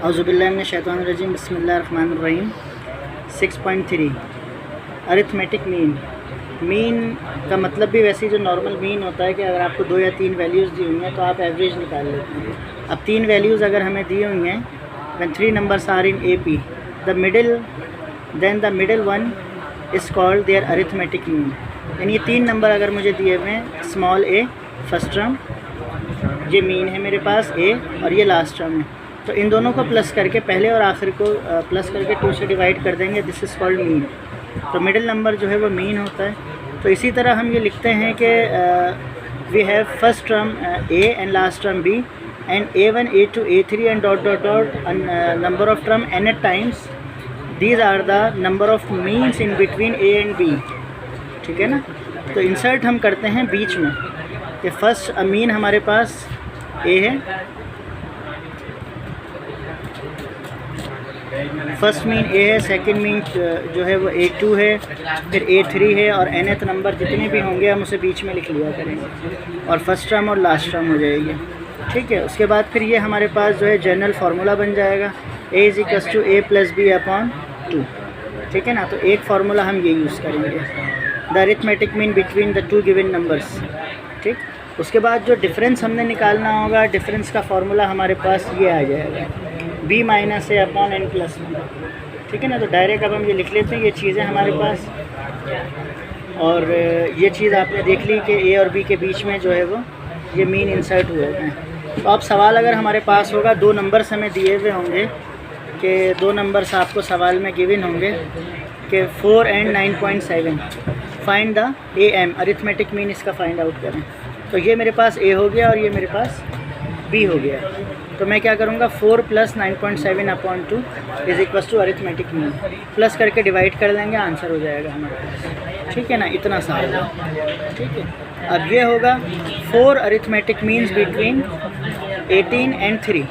औज़ुबिल्लाहि मिनश्शैतानिर्रजीम बिस्मिल्लाहिर्रहमानिर्रहीम। 6.3 arithmetic mean का मतलब भी वैसे ही जो नॉर्मल मीन होता है कि अगर आपको 2 या 3 वैल्यूज़ दी हुई हैं तो आप एवरेज निकाल लेते हैं। अब 3 वैल्यूज़ अगर हमें दी हुई हैं, when 3 numbers are in AP, the middle one is called their arithmetic mean. यानी ये 3 नंबर अगर मुझे दिए हुए हैं, स्मॉल a फर्स्ट टर्म, ये मीन है मेरे पास a, और ये लास्ट टर्म है, तो इन दोनों को प्लस करके पहले और आखिर को प्लस करके 2 से डिवाइड कर देंगे। This is called mean. तो मिडिल नंबर जो है वो मीन होता है। तो इसी तरह हम ये लिखते हैं कि we have first term a and last term b and a1 a2 a3 and dot dot dot number of term n times. These are the number of means in between a and b। ठीक है ना। तो insert हम करते हैं बीच में कि first mean हमारे पास a है, फर्स्ट मीन a है, सेकंड मीन जो है वो a2 है, फिर a3 है, और nth नंबर जितने भी होंगे हम उसे बीच में लिख लिया करेंगे और फर्स्ट टर्म और लास्ट टर्म हो जाएगी। ठीक है। उसके बाद फिर ये हमारे पास जो है जनरल फार्मूला बन जाएगा, a = a + b/2। ठीक है ना। तो एक फार्मूला हम ये यूज़ करेंगे, the arithmetic mean between the 2 given numbers. ठीक। उसके बाद जो डिफरेंस हमने निकालना होगा, डिफरेंस का फार्मूला हमारे पास ये आ जाएगा, b - a/n+1। ठीक है ना। तो डायरेक्ट अब हम ये लिख लेते हैं ये चीज़ें हमारे पास, और ये चीज़ आपने देख ली कि a और b के बीच में जो है वो ये मीन इंसर्ट हुए हैं। तो अब सवाल अगर हमारे पास होगा, 2 नंबर्स हमें दिए हुए होंगे कि 2 नंबर्स आपको सवाल में गिवन होंगे कि 4 and 9.7, find the AM, arithmetic mean इसका फाइंड आउट करें। तो ये मेरे पास A हो गया और ये मेरे पास B हो गया। तो मैं क्या करूँगा, 4 + 9.7/2 = अरिथमेटिक मीन, प्लस करके डिवाइड कर देंगे, आंसर हो जाएगा हमारे पास। ठीक है ना। इतना सा होगा। ठीक है। अब ये होगा 4 अरिथमेटिक मीन्स बिटवीन 18 and 3।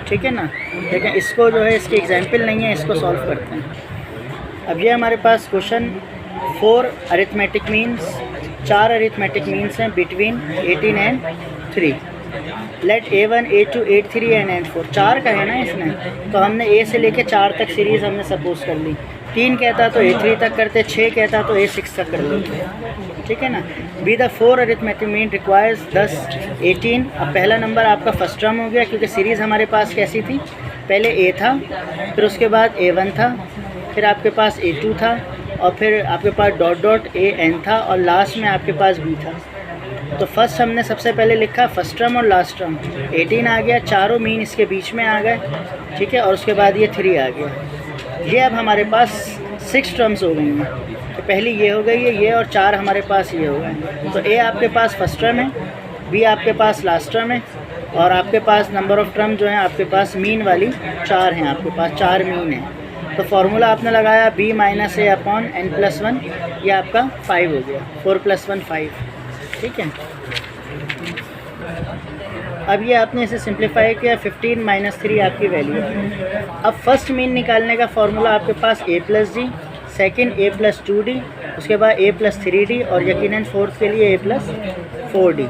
ठीक है ना। लेकिन इसको जो है, इसकी एग्जाम्पल नहीं है, इसको सॉल्व करते हैं। अब ये हमारे पास question 4 arithmetic means, 4 arithmetic means हैं between 18 and 3। Let a1 a2 a3 and n4, 4 का है ना इसमें, तो हमने a से लेके 4 तक सीरीज़ हमने सपोज कर ली। 3 कहता तो a3 तक करते, 6 कहता तो a6 तक कर लेते। ठीक है ना। Be the 4 arithmetic mean requires 10 18। अब पहला नंबर आपका फर्स्ट टर्म हो गया, क्योंकि सीरीज़ हमारे पास कैसी थी, पहले a था, फिर उसके बाद a1 था, फिर आपके पास a2 था, और फिर आपके पास डॉट डॉट an था, और लास्ट में आपके पास b था। तो फर्स्ट हमने सबसे पहले लिखा फर्स्ट टर्म और लास्ट टर्म, 18 आ गया, चारों मीन इसके बीच में आ गए। ठीक है। और उसके बाद ये 3 आ गया। ये अब हमारे पास 6 टर्म्स हो गई हैं। तो पहली ये हो गई है, ये, और 4 हमारे पास ये हो गए। तो A आपके पास फर्स्ट टर्म है, B आपके पास लास्ट टर्म है, और आपके पास नंबर ऑफ़ टर्म जो है आपके पास मीन वाली 4 हैं, आपके पास 4 मीन हैं। तो फार्मूला आपने लगाया b - a/n+1, ये आपका 5 हो गया, 4 + 1 5। ठीक है। अब ये आपने इसे सिंप्लीफाई किया, 15 - 3 आपकी वैल्यू है। अब फर्स्ट मीन निकालने का फार्मूला आपके पास a + d, second a + 2d, उसके बाद a + 3d, और यकीनन फोर्थ के लिए a + 4d।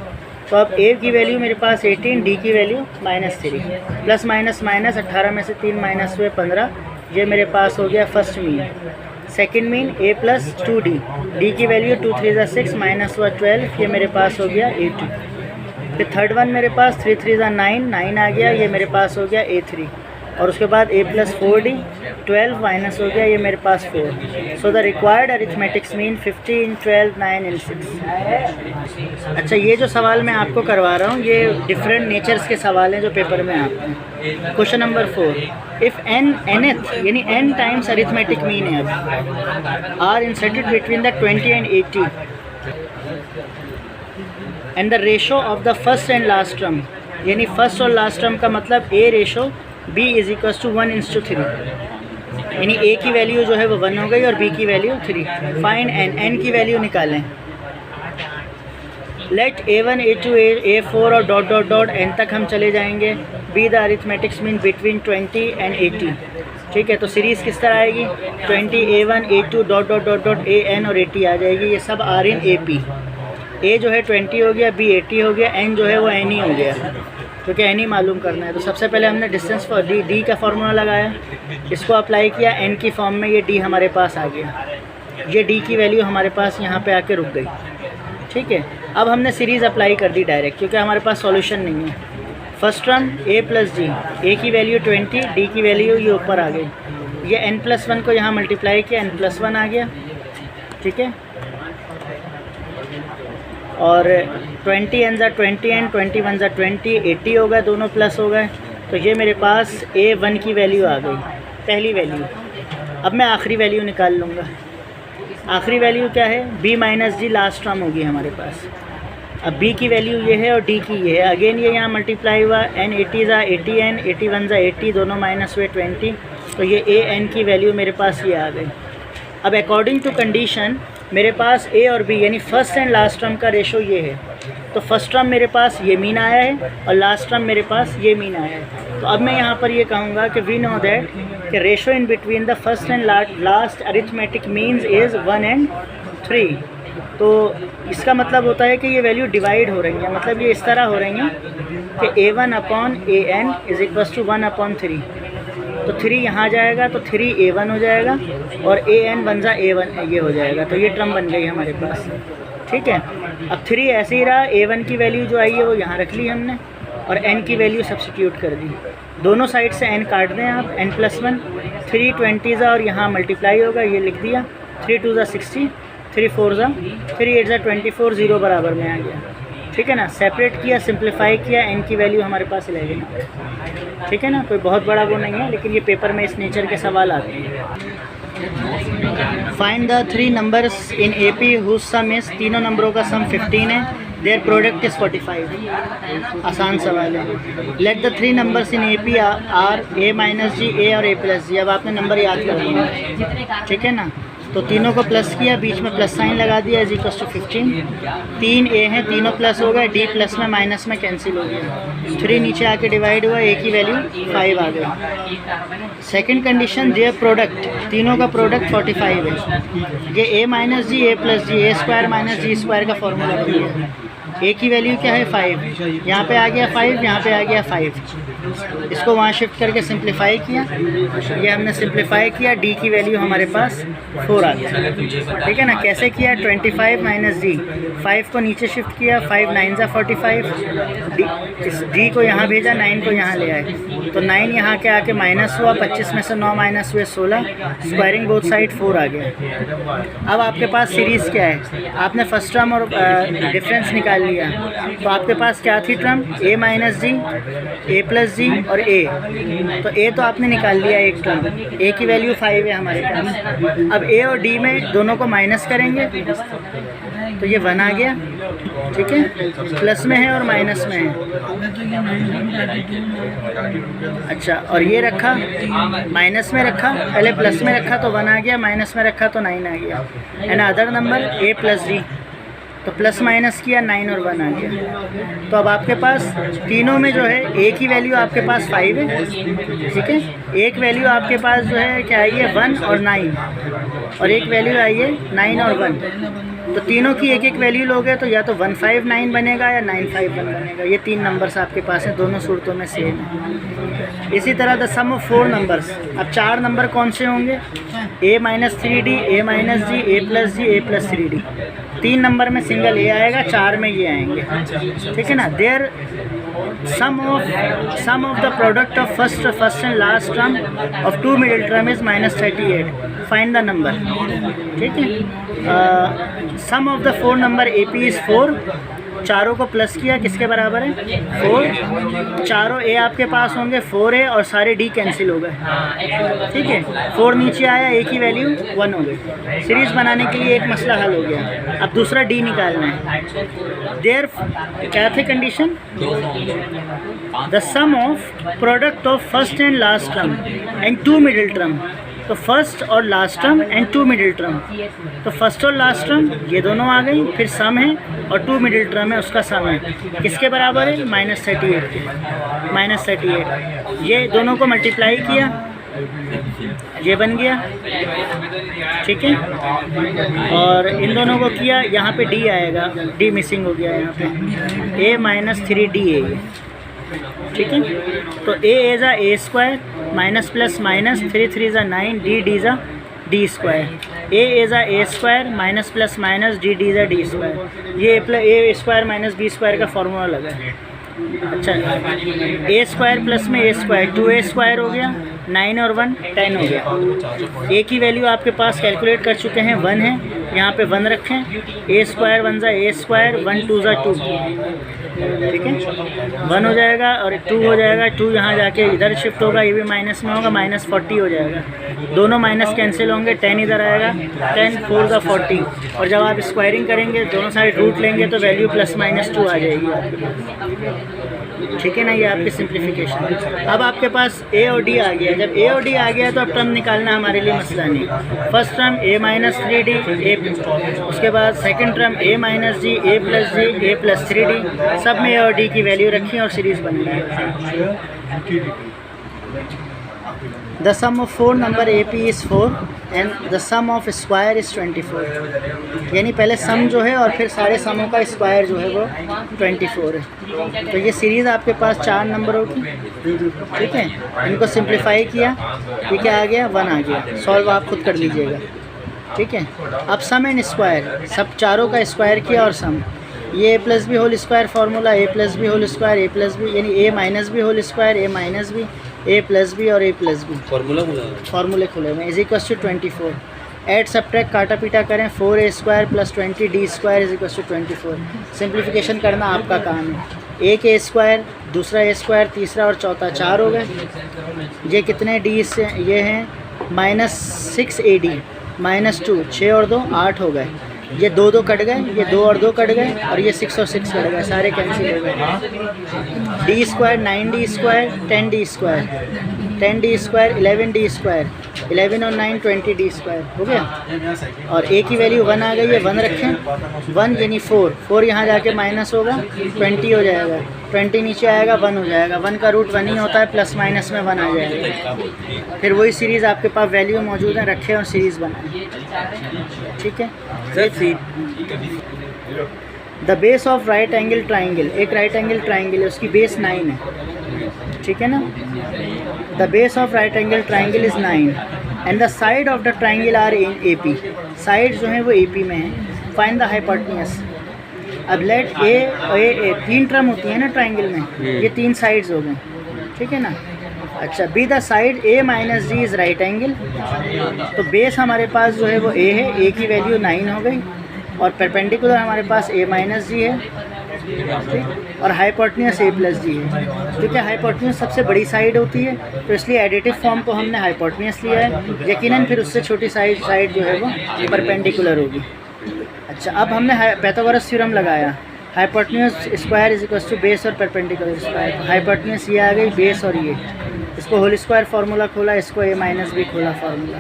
तो अब a की वैल्यू मेरे पास 18, d की वैल्यू -3, प्लस माइनस माइनस 18 में से 3 माइनस हुए 15। ये मेरे पास हो गया first mean. Second mean a + 2d, d की वैल्यू 2 3 = 6, माइनस हुआ 12, ये मेरे पास हो गया a2। फिर थर्ड वन मेरे पास 3 3 = 9, 9 आ गया, ये मेरे पास हो गया a3। और उसके बाद a + 4d, 12 माइनस हो गया, ये मेरे पास 4। So the required arithmetics mean 15 12 9 and 6। अच्छा, ये जो सवाल मैं आपको करवा रहा हूँ ये डिफरेंट नेचर्स के सवाल हैं जो पेपर में आते हैं। क्वेश्चन नंबर 4, इफ़ nth यानी n टाइम्स अरिथमेटिक मीन है अब are inserted between the 20 and 80 and the ratio of the first and last term, यानी फर्स्ट और लास्ट टर्म का मतलब a रेशो b = 1:3, यानी a की वैल्यू जो है वो 1 हो गई और b की वैल्यू 3। फाइंड n की वैल्यू निकालें। लेट a1 a2 a4 और डॉट डॉट डॉट n तक हम चले जाएंगे। Be the arithmetics mean between 20 and 80। ठीक है। तो सीरीज़ किस तरह आएगी, 20 a1 a2 dot dot dot dot an और 80 आ जाएगी। ये सब आर इन AP। a जो है 20 हो गया, b 80 हो गया, n जो है वो n ही हो गया। क्योंकि एन ही मालूम करना है। तो सबसे पहले हमने डिस्टेंस फॉर डी का फार्मूला लगाया, इसको अप्लाई किया एन की फॉर्म में, ये डी हमारे पास आ गया, ये डी की वैल्यू हमारे पास यहाँ पे आके रुक गई। ठीक है, अब हमने सीरीज़ अप्लाई कर दी डायरेक्ट, क्योंकि हमारे पास सॉल्यूशन नहीं है। First term a plus d, a की वैल्यू 20, डी की वैल्यू ये ऊपर आ गई, ये n+1 को यहाँ मल्टीप्लाई किया, n+1 आ गया। ठीक है, और 20 n ज़ा 20 n, 21 ज़ा 20, 80 हो गए, दोनों प्लस हो गए। तो ये मेरे पास a1 की वैल्यू आ गई, पहली वैल्यू। अब मैं आखिरी वैल्यू निकाल लूँगा। आखिरी वैल्यू क्या है, b माइनस जी, लास्ट टर्म होगी हमारे पास। अब b की वैल्यू ये है और d की ये है, अगेन ये यहाँ मल्टीप्लाई हुआ, n 80 ज़ा 80 n, 81 ज़ा 80, दोनों माइनस हुए 20, तो ये a n की वैल्यू मेरे पास ये आ गई। अब अकॉर्डिंग टू कंडीशन मेरे पास a और b यानी फर्स्ट एंड लास्ट टर्म का रेशो ये है, तो फर्स्ट टर्म मेरे पास ये मीन आया है और लास्ट टर्म मेरे पास ये मीन आया है। तो अब मैं यहाँ पर ये कहूँगा कि वी नो दैट कि ratio in between the first and last arithmetic means is 1 and 3। तो इसका मतलब होता है कि ये वैल्यू डिवाइड हो रही है, मतलब ये इस तरह हो रही हैं कि a1/an = 1/3। तो 3 यहाँ जाएगा तो 3a1 हो जाएगा और an बन जा a1 ये हो जाएगा, तो ये टर्म बन गई हमारे पास। ठीक है, अब 3 ऐसे ही रहा, a1 की वैल्यू जो आई है वो यहाँ रख ली हमने और n की वैल्यू सब्स्टिट्यूट कर दी। दोनों साइड से n काट दें आप, n+1, 3 20 और यहाँ मल्टीप्लाई होगा, ये लिख दिया, 3 2 ज़ा 60, 3 4 ज़ा 3 8 ज़ा 24, 0 बराबर में आ गया। ठीक है ना, सेपरेट किया, सिंप्लीफाई किया, n की वैल्यू हमारे पास 11। ठीक है ना, कोई बहुत बड़ा वो नहीं है, लेकिन ये पेपर में इस नेचर के सवाल आते हैं। Find the 3 numbers in AP whose sum is, तीनों नंबरों का सम 15 है, देयर प्रोडक्ट इज़ 45। आसान सवाल है। Let the 3 numbers in AP are a minus d, a और a प्लस जी। अब आपने नंबर याद कर लिया, ठीक है ना, तो तीनों को प्लस किया, बीच में प्लस साइन लगा दिया, इज इक्वल टू 15। 3 a हैं, तीनों प्लस हो गए, d प्लस में माइनस में कैंसिल हो गया, 3 नीचे आके डिवाइड हुआ, a की वैल्यू 5 आ गई। सेकंड कंडीशन, देयर प्रोडक्ट, तीनों का प्रोडक्ट 45 है। ये a minus d, a plus d, a square minus d square का फॉर्मूला बन गया। a की वैल्यू क्या है 5, यहाँ पे आ गया 5, यहाँ पे आ गया 5, इसको वहाँ शिफ्ट करके सिंप्लीफाई किया, ये हमने सिंप्लीफाई किया, d की वैल्यू हमारे पास 4 आ गया। ठीक है ना, कैसे किया, 25 माइनस जी, 5 को नीचे शिफ्ट किया, 5 9 ज़ा 45, इस d को यहाँ भेजा, 9 को यहाँ ले आए, तो 9 यहाँ के आके माइनस हुआ, 25 में से 9 माइनस हुए 16, स्क्वायरिंग बोथ साइड 4 आ गया। अब आपके पास सीरीज़ क्या है, आपने फर्स्ट टर्म और डिफरेंस निकाल लिया, तो आपके पास क्या थी term, a minus d, a plus d और a, तो a तो आपने निकाल लिया एक टर्म, a की वैल्यू 5 है हमारे पास। अब a और d में दोनों को माइनस करेंगे तो ये 1 आ गया। ठीक है, प्लस में है और माइनस में है। अच्छा, और ये रखा माइनस में रखा, पहले प्लस में रखा तो 1 आ गया, माइनस में रखा तो 9 आ गया। And other number a plus d, तो प्लस माइनस किया, 9 और 1 आ गया। तो अब आपके पास तीनों में जो है a की वैल्यू आपके पास 5 है। ठीक है, एक वैल्यू आपके पास जो है क्या आई है 1 और 9, और एक वैल्यू आई है 9 और 1। तो तीनों की एक एक वैल्यू लोगे तो या तो 159 बनेगा या 951 बनेगा। ये 3 नंबर्स आपके पास हैं, दोनों सूरतों में सेम है। इसी तरह द सम ऑफ 4 नंबर्स, अब 4 नंबर कौन से होंगे, a minus 3d, a minus d, a plus d, a plus 3d। 3 number में सिंगल a आएगा, 4 में ये आएंगे। ठीक है ना, there sum of the product of first and last term of 2 middle term is -38। Find the number. ठीक है, sum of the 4 number AP is 4, चारों को प्लस किया, किसके बराबर है 4, चारों a आपके पास होंगे 4a और सारे d कैंसिल हो गए। ठीक है, 4 नीचे आया, a की वैल्यू 1 हो गई। सीरीज़ बनाने के लिए एक मसला हल हो गया, अब दूसरा d निकालना है। देयर क्या थे condition, the sum of product of first and last term and 2 middle term, तो फर्स्ट और last term and 2 middle term, तो फर्स्ट और लास्ट टर्म ये दोनों आ गई, फिर सम है और 2 मिडिल टर्म है उसका सम है, किसके बराबर है -38 के, -38। ये दोनों को मल्टीप्लाई किया, ये बन गया। ठीक है, और इन दोनों को किया, यहाँ पे d आएगा, d मिसिंग हो गया यहाँ पे, a -3d है ये। ठीक है। तो ए इज़ आ a square minus plus minus 3 3 ज़ा 9 डी डी ज़ा डी स्क्वायर। ए इज़ आ a square minus plus minus d d ज़ा डी स्क्वायर। ये a square minus b square का फॉर्मूला लगा है। अच्छा, ए स्क्वायर प्लस में ए स्क्वायर 2a स्क्वायर हो गया, 9 और 1 10 हो गया। ए की वैल्यू आपके पास कैलकुलेट कर चुके हैं, 1 है, यहाँ पे 1 रखें। ए स्क्वायर 1 ज़ा ए स्क्वायर, 1 2 ज़ा 2, ठीक है, 1 हो जाएगा और 2 हो जाएगा। 2 यहाँ जाके इधर शिफ्ट होगा, ये भी माइनस में होगा, माइनस 40 हो जाएगा। दोनों माइनस कैंसिल होंगे, 10 इधर आएगा, 10 4 ज़ा 40। और जब आप स्क्वायरिंग करेंगे दोनों साइड रूट लेंगे तो वैल्यू प्लस माइनस 2 आ जाएगी आपके पास, ठीक है ना। ये आपकी सिंप्लीफिकेशन। अब आपके पास ए और डी आ गया। जब ए और डी आ गया तो अब टर्म निकालना हमारे लिए मसला नहीं। फर्स्ट टर्म ए माइनस 3d, ए, उसके बाद सेकंड टर्म ए माइनस जी, ए प्लस जी, ए प्लस 3d, सब में ए और डी की वैल्यू रखी और सीरीज़ बनाई। The sum of 4 number AP is 4 and the sum of square is 24। यानी पहले सम जो है और फिर सारे समों का स्क्वायर जो है वो 24 है। तो ये सीरीज़ आपके पास 4 नंबरों की, ठीक है। इनको सिंप्लीफाई किया, ये क्या आ गया, 1 आ गया। सॉल्व आप खुद कर लीजिएगा, ठीक है। अब सम एंड स्क्वायर, सब चारों का स्क्वायर किया और सम। ये a plus b whole square formula, a plus b whole square, a plus b यानी a minus b whole square, a minus b, a plus b और ए प्लस बी फार्मूले खुले हुए is equal to 24। Add subtract काटा पीटा करें, 4a square plus 20d square is equal to 24। Simplification करना आपका काम है। एक ए स्क्वायर, दूसरा ए स्क्वायर, तीसरा और चौथा 4 हो गए। ये कितने डी से ये हैं, माइनस 6ad माइनस 2, 6 और 2 8 हो गए। ये 2 2 कट गए, ये 2 और 2 कट गए और ये 6 और 6 कट गए, सारे कैंसिल हो गए। D square 9d square, 10d square, 10d square 11d square, 11 और 9 20d स्क्वायर हो गया। और ए की वैल्यू 1 आ गई है, 1 रखें। 1 यानी 4 यहाँ जाके माइनस होगा, 20 हो जाएगा, 20 नीचे आएगा, 1 हो जाएगा। 1 का रूट 1 ही होता है, प्लस माइनस में 1 आ जाएगा। फिर वही सीरीज़ आपके पास वैल्यू मौजूद है, रखें और सीरीज़ बनाएं, ठीक है। The base of right angle triangle, एक राइट एंगल ट्राइंगल है, उसकी बेस 9 है, ठीक है ना। The base of right angle triangle is 9 and the side of the triangle are in AP। Side जो है वो AP में है। Find the hypotenuse. अब लेट ए 3 टर्म होती है ना ट्राइंगल में, ये 3 साइड्स हो गए, ठीक है ना। अच्छा, B the side A minus G is right angle. तो बेस हमारे पास जो है वो ए है, ए की वैल्यू 9 हो गई और परपेंडिकुलर हमारे पास ए माइनस जी है, ठीक, और हाइपोटेन्यूज ए प्लस जी है। क्योंकि हाइपोटेन्यूज सबसे बड़ी साइड होती है तो इसलिए एडिटिव फॉर्म को हमने हाइपोटेन्यूज लिया है। यकीनन फिर उससे छोटी साइड जो है वो परपेंडिकुलर होगी। अच्छा, अब हमने पाइथागोरस थ्योरम लगाया, hypotenuse square is equal to base और परपेंडिकुलर स्क्वायर। हाइपोटेन्यूज ये आ गई, बेस और ये, इसको होल स्क्वायर फार्मूला खोला, इसको ए माइनस बी खोला फार्मूला।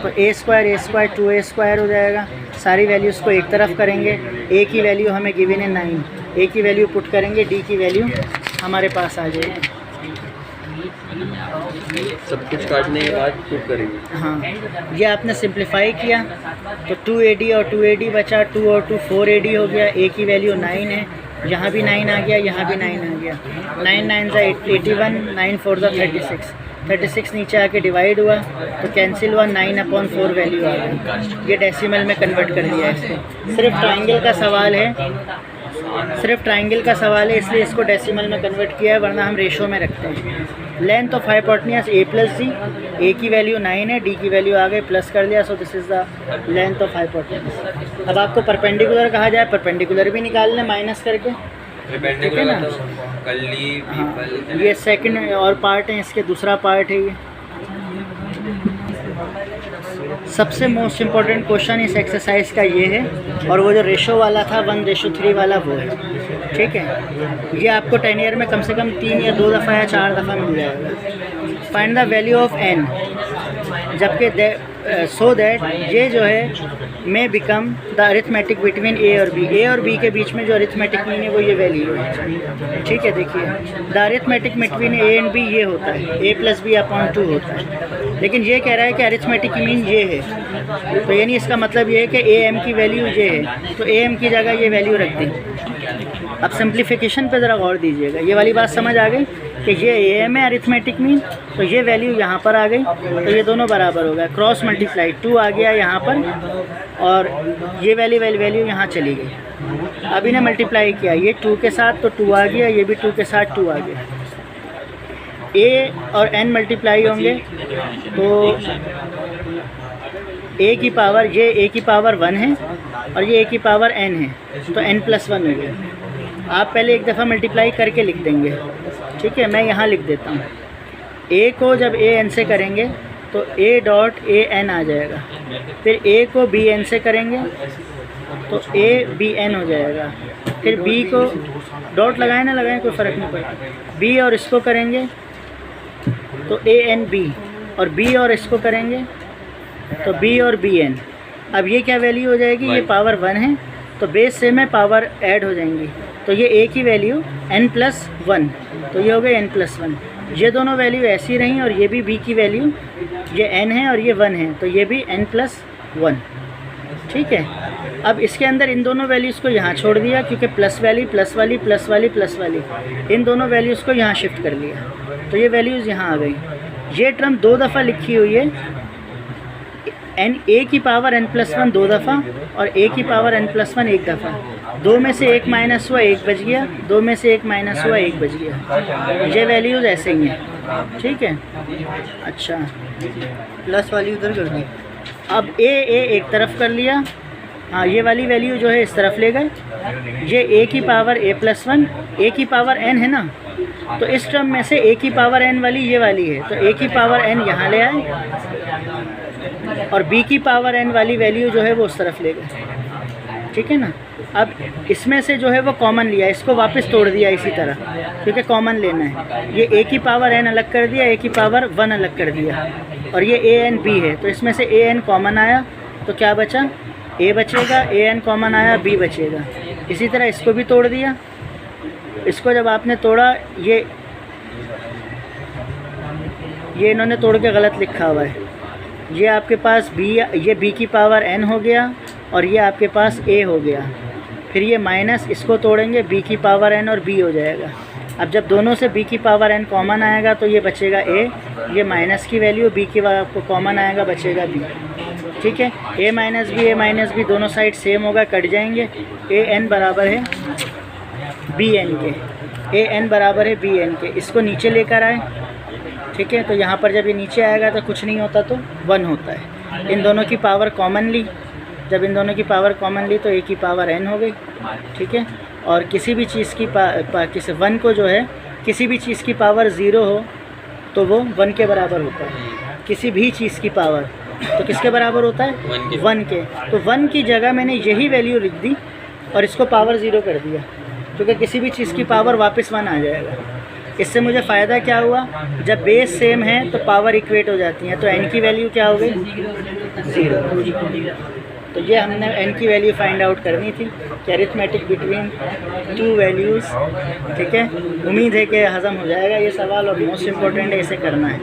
तो ए स्क्वायर 2a स्क्वायर हो जाएगा। सारी वैल्यूज़ को एक तरफ करेंगे। ए की वैल्यू हमें गिवन है 9, ए की वैल्यू पुट करेंगे, डी की वैल्यू हमारे पास आ जाएगी। सब कुछ काटने के बाद पुट करेंगे। हाँ, ये आपने सिंप्लीफाई किया तो 2ad और 2ad बचा, 2 और 2 4ad हो गया। ए की वैल्यू 9 है, यहाँ भी 9 आ गया, यहाँ भी 9 आ गया। 9 9 ज़ा 81, 9 4 ज़ा 36, 36 नीचे आके डिवाइड हुआ तो कैंसिल हुआ, 9/4 वैल्यू आ गई। ये डेसिमल में कन्वर्ट कर दिया इसको। सिर्फ ट्राइंगल का सवाल है, सिर्फ ट्राइंगल का सवाल है, इसलिए इसको डेसिमल में कन्वर्ट किया है, वरना हम रेशो में रखते हैं। Length of hypotenuse a plus d, a की वैल्यू 9 है, डी की वैल्यू आ गई, प्लस कर दिया, so this is the length of hypotenuse. अब आपको परपेंडिकुलर कहा जाए, परपेंडिकुलर भी निकाल लें माइनस करके, ठीक है ना। हाँ, ये सेकंड और पार्ट है, इसके दूसरा पार्ट है ये। सबसे मोस्ट इम्पॉर्टेंट क्वेश्चन इस एक्सरसाइज का ये है, और वो जो रेशो वाला था 1:3 वाला वो है, ठीक है। ये आपको 10 ईयर में कम से कम 3 या 2 दफ़ा या 4 दफ़ा मिल जाएगा। Find the value of n, जबकि सो दैट ये जो है may become the arithmetic between a और बी। ए और बी के बीच में जो अरिथमेटिक मीन है वो ये वैल्यू है, ठीक है। देखिए, the arithmetic between A and B ये होता है, a + b/2 होता है, लेकिन ये कह रहा है कि अरिथमेटिक मीन ये है। तो यानी इसका मतलब ये है कि am की वैल्यू ये है, तो am की जगह ये वैल्यू रख दी। अब सिंप्लीफिकेशन पे ज़रा गौर दीजिएगा, ये वाली बात समझ आ गई कि ये AM है अरिथमेटिक मीन, तो ये वैल्यू यहाँ पर आ गई, तो ये दोनों बराबर हो गया, क्रॉस मल्टीप्लाई 2 आ गया यहाँ पर और ये वैल्यू यहाँ चली गई। अब इन्हें मल्टीप्लाई किया, ये 2 के साथ तो 2 आ गया, ये भी 2 के साथ 2 आ गया। A और N मल्टीप्लाई होंगे तो A की पावर, ये A की पावर 1 है और ये A की पावर N है, तो N+1 हो गया। आप पहले एक दफ़ा मल्टीप्लाई करके लिख देंगे, ठीक है। मैं यहाँ लिख देता हूँ, A को जब AN से करेंगे तो A डॉट AN आ जाएगा, फिर A को BN से करेंगे तो A BN हो जाएगा, फिर B को डॉट लगाएं ना लगाएं कोई फ़र्क नहीं पड़ता, B और इसको करेंगे तो ANB, और B और इसको करेंगे तो B और BN। अब ये क्या वैल्यू हो जाएगी, ये पावर 1 है तो बेस से में पावर ऐड हो जाएंगी, तो ये A की वैल्यू N+1, तो ये हो गए N+1। ये दोनों वैल्यू ऐसी रहीं और ये भी B की वैल्यू, ये N है और ये 1 है, तो ये भी N+1, ठीक है। अब इसके अंदर इन दोनों वैल्यूज़ को यहाँ छोड़ दिया क्योंकि प्लस वाली इन दोनों वैल्यूज़ को यहाँ शिफ्ट कर लिया, तो ये वैल्यूज़ यहाँ आ गई। ये टर्म 2 दफ़ा लिखी हुई है, A की पावर N+1 2 दफ़ा और A की पावर N+1 1 दफ़ा, 2 में से 1 माइनस हुआ 1 बच गया, 2 में से 1 माइनस हुआ 1 बच गया। ये वैल्यूज़ ऐसे ही हैं, ठीक है। अच्छा, प्लस वाली उधर कर दी। अब A एक तरफ कर लिया, हाँ ये वाली वैल्यू जो है इस तरफ ले गए। ये A की पावर A+1, A की पावर N है ना, तो इस टर्म में से A की पावर N वाली ये वाली है, तो A की पावर N यहाँ ले आए और B की पावर N वाली वैल्यू जो है वो उस तरफ ले गए, ठीक है ना। अब इसमें से जो है वो कॉमन लिया, इसको वापस तोड़ दिया इसी तरह क्योंकि कॉमन लेना है। ये A की पावर N अलग कर दिया, A की पावर 1 अलग कर दिया और ये ANB है, तो इसमें से AN कॉमन आया तो क्या बचा, A बचेगा, AN कॉमन आया, B बचेगा। इसी तरह इसको भी तोड़ दिया, इसको जब आपने तोड़ा ये इन्होंने तोड़ के गलत लिखा हुआ है, ये आपके पास B, ये B की पावर N हो गया और ये आपके पास A हो गया, फिर ये माइनस इसको तोड़ेंगे B की पावर N और B हो जाएगा। अब जब दोनों से B की पावर N कॉमन आएगा तो ये बचेगा A, ये माइनस की वैल्यू B की आपको कॉमन आएगा बचेगा B, ठीक है। A माइनस B दोनों साइड सेम होगा, कट जाएंगे। AN बराबर है BN के, AN बराबर है BN के, इसको नीचे लेकर आए, ठीक है। तो यहाँ पर जब ये नीचे आएगा तो कुछ नहीं होता तो 1 होता है। इन दोनों की पावर कॉमन ली, जब इन दोनों की पावर कॉमन ली तो A की पावर N हो गई, ठीक है। और किसी भी चीज़ की किसी 1 को जो है किसी भी चीज़ की पावर 0 हो तो वो 1 के बराबर होता है। किसी भी चीज़ की पावर तो किसके बराबर होता है, 1 के। तो 1 की जगह मैंने यही वैल्यू लिख दी और इसको पावर 0 कर दिया क्योंकि किसी भी चीज़ की पावर वापस 1 आ जाएगा। इससे मुझे फ़ायदा क्या हुआ, जब बेस सेम है तो पावर इक्वेट हो जाती हैं, तो n की वैल्यू क्या हो गई, 0। तो ये हमने n की वैल्यू फाइंड आउट करनी थी कि अरिथमेटिक बिटवीन 2 वैल्यूज़, ठीक है। उम्मीद है कि हज़म हो जाएगा ये सवाल और मोस्ट इम्पोर्टेंट है इसे करना है।